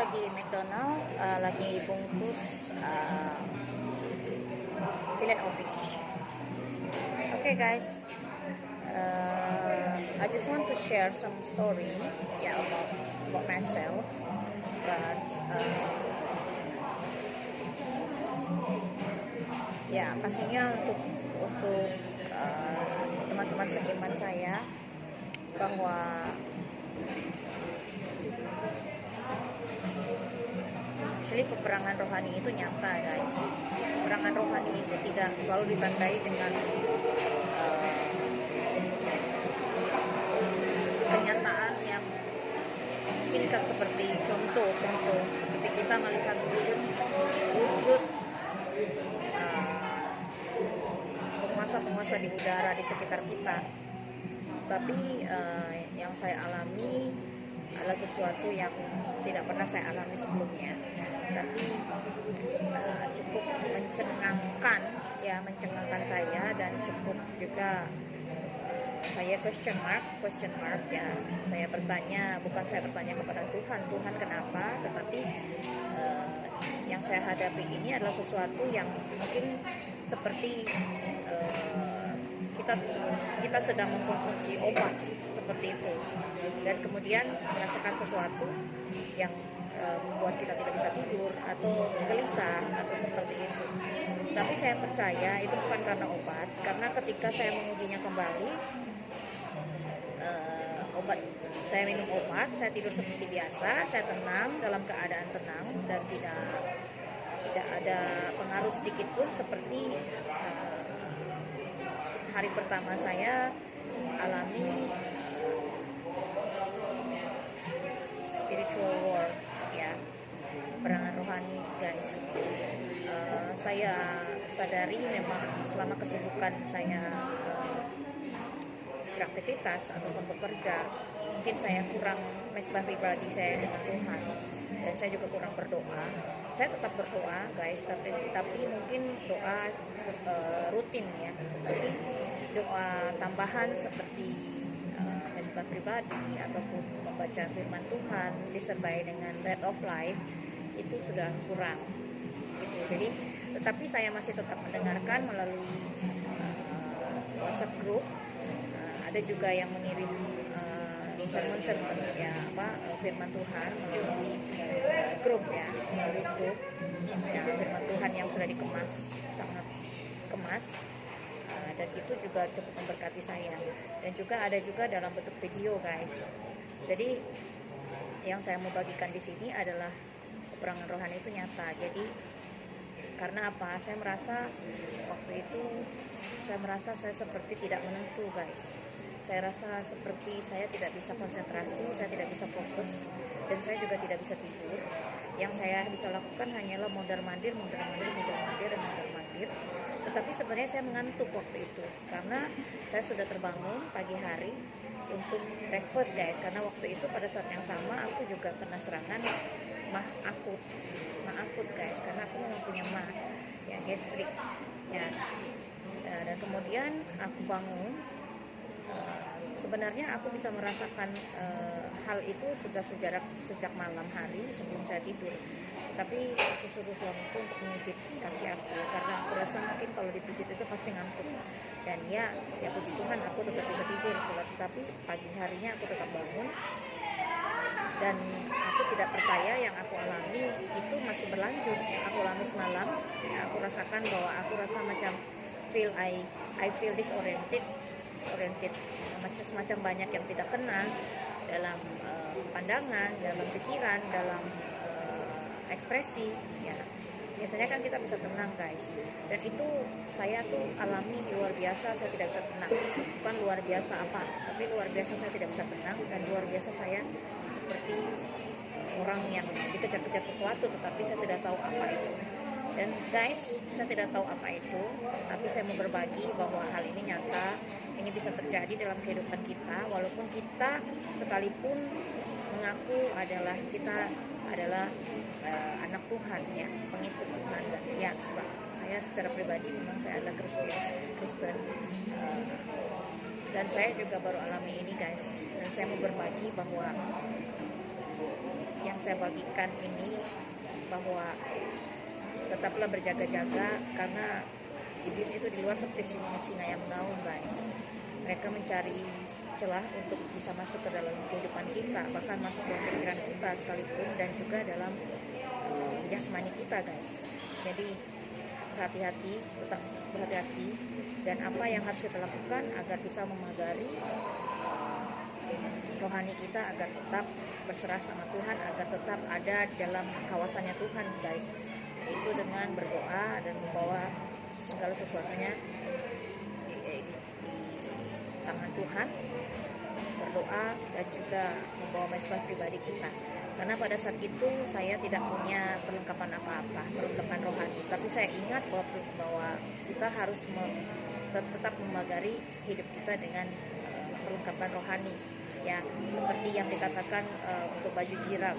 lagi di McDonald, lagi bungkus fillet of fish. Okay guys, I just want to share some story about myself, but pastinya untuk teman-teman seiman saya bahwa peperangan rohani itu nyata guys. Peperangan rohani itu tidak selalu ditandai dengan kenyataan yang mungkin seperti contoh seperti kita melihat wujud penguasa-penguasa di udara di sekitar kita. Tapi yang saya alami adalah sesuatu yang tidak pernah saya alami sebelumnya, tapi cukup mencengangkan saya, dan cukup juga saya question mark ya. Saya bertanya kepada Tuhan kenapa, tetapi yang saya hadapi ini adalah sesuatu yang mungkin seperti kita sedang mengkonsumsi obat seperti itu, dan kemudian merasakan sesuatu yang membuat kita tidak bisa tidur atau gelisah atau seperti itu. Tapi saya percaya itu bukan karena obat, karena ketika saya mengujinya kembali, saya minum obat, saya tidur seperti biasa, saya tenang, dalam keadaan tenang, dan tidak ada pengaruh sedikit pun seperti hari pertama saya alami spiritual war, ya, peperangan rohani guys. Saya sadari memang selama kesibukan saya beraktivitas ataupun bekerja, mungkin saya kurang mesbah pribadi saya dengan Tuhan, dan saya juga kurang berdoa. Saya tetap berdoa guys, tapi mungkin doa rutin ya, tapi doa tambahan seperti mesbah pribadi ataupun membaca firman Tuhan disertai dengan bread of life itu sudah kurang gitu. Jadi tetapi saya masih tetap mendengarkan melalui WhatsApp group. Ada juga yang mengirim sermon ya, firman Tuhan melalui grup ya, firman Tuhan yang sudah dikemas, sangat kemas, dan itu juga cukup memberkati saya. Dan juga ada juga dalam bentuk video guys. Jadi yang saya mau bagikan di sini adalah peperangan rohani itu nyata. Jadi karena apa? Saya merasa waktu itu saya seperti tidak menentu guys. Saya rasa seperti saya tidak bisa konsentrasi, saya tidak bisa fokus, dan saya juga tidak bisa tidur. Yang saya bisa lakukan hanyalah mondar-mandir. Tetapi sebenarnya saya mengantuk waktu itu, karena saya sudah terbangun pagi hari untuk breakfast guys. Karena waktu itu pada saat yang sama aku juga kena serangan mah akut guys, karena aku memang punya gastrik ya. Dan kemudian aku bangun. Sebenarnya aku bisa merasakan hal itu sudah sejak malam hari sebelum saya tidur. Tapi aku suruh suamiku untuk memijit kaki aku, karena aku rasa mungkin kalau dipijit itu pasti ngantuk. Dan ya puji Tuhan aku tetap bisa tidur. Tapi pagi harinya aku tetap bangun, dan aku tidak percaya yang aku alami itu masih berlanjut. Yang aku alami semalam, ya, aku rasakan bahwa aku rasa macam I feel disoriented, macam semacam banyak yang tidak kena dalam pandangan, dalam pikiran, dalam ekspresi ya. Biasanya kan kita bisa tenang guys, dan itu saya tuh alami luar biasa. Saya tidak bisa tenang, bukan luar biasa apa, tapi luar biasa saya tidak bisa tenang, dan luar biasa saya seperti orang yang dikejar-kejar sesuatu, tetapi saya tidak tahu apa itu. Dan guys, saya tidak tahu apa itu, tapi saya mau berbagi bahwa hal ini nyata, ini bisa terjadi dalam kehidupan kita, walaupun kita sekalipun mengaku kita adalah anak Tuhan ya, pengikut Tuhan. Dan ya, sebab saya secara pribadi memang saya adalah Kristen, dan saya juga baru alami ini guys. Dan saya mau berbagi bahwa yang saya bagikan ini, bahwa tetaplah berjaga-jaga, karena iblis itu di luar seperti singa yang mengaum, guys. Mereka mencari celah untuk bisa masuk ke dalam kehidupan kita, bahkan masuk dalam pikiran kita sekalipun, dan juga dalam jasmani kita, guys. Jadi hati-hati, tetap berhati-hati, dan apa yang harus kita lakukan agar bisa memagari rohani kita agar tetap berserah sama Tuhan, agar tetap ada dalam kawasannya Tuhan, guys. Itu dengan berdoa dan membawa segala sesuatunya di tangan Tuhan, berdoa dan juga membawa mesbah pribadi kita. Karena pada saat itu saya tidak punya perlengkapan apa-apa, perlengkapan rohani, tapi saya ingat bahwa kita harus tetap memagari hidup kita dengan perlengkapan rohani, ya, seperti yang dikatakan untuk baju zirah,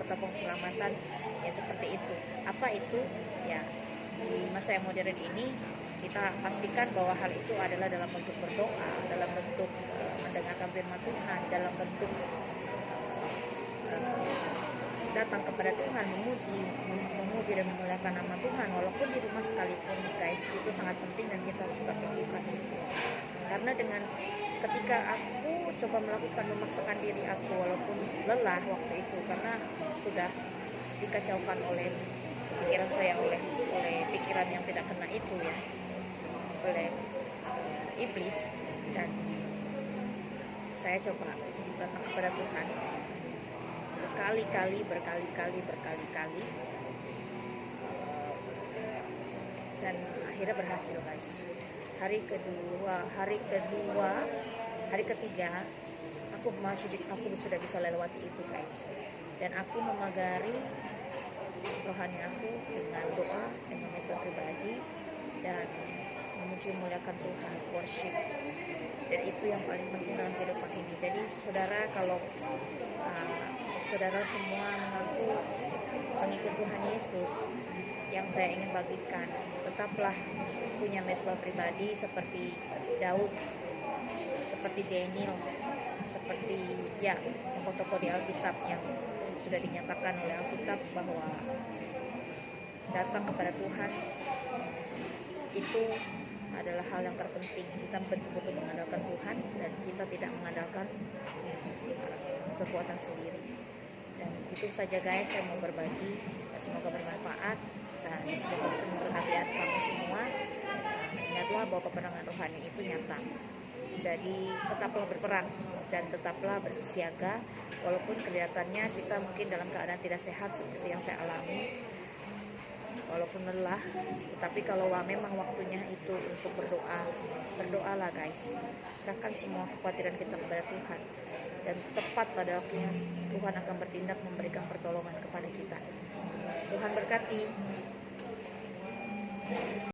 ketopong keselamatan, ya seperti itu. Apa itu? Ya, di masa yang modern ini kita pastikan bahwa hal itu adalah dalam bentuk berdoa, dalam bentuk mendengarkan firman Tuhan, dalam bentuk datang kepada Tuhan, memuji dan memuliakan nama Tuhan, walaupun di rumah sekalipun, guys. Itu sangat penting dan kita harus juga melakukan itu. Karena dengan ketika aku coba memaksakan diri aku, walaupun lelah waktu itu, karena sudah dikacaukan oleh pikiran saya, oleh pikiran yang tidak kena itu, ya, oleh iblis, dan saya coba datang kepada Tuhan berkali-kali, dan akhirnya berhasil, guys. Hari ketiga aku sudah bisa lewati itu, guys, dan aku memagari rohani aku dengan doa, dengan mesbah pribadi, dan memuji memuliakan Tuhan, worship. Dan itu yang paling penting dalam kehidupan ini. Jadi saudara, kalau saudara semua mengaku pengikut Tuhan Yesus, yang saya ingin bagikan, tetaplah punya mesbah pribadi seperti Daud, seperti Daniel, seperti tokoh-tokoh di Alkitab yang sudah dinyatakan oleh Alkitab bahwa datang kepada Tuhan itu adalah hal yang terpenting. Kita betul-betul mengandalkan Tuhan dan kita tidak mengandalkan kekuatan sendiri. Dan itu saja, guys, saya mau berbagi. Semoga bermanfaat dan semoga bisa memberkati kamu semua. Ingatlah bahwa peperangan rohani itu nyata. Jadi tetaplah berperang dan tetaplah bersiaga, walaupun kelihatannya kita mungkin dalam keadaan tidak sehat seperti yang saya alami, walaupun lelah. Tetapi kalau memang waktunya itu untuk berdoalah, guys. Serahkan semua kekhawatiran kita kepada Tuhan, dan tepat pada waktunya Tuhan akan bertindak memberikan pertolongan kepada kita. Tuhan berkati.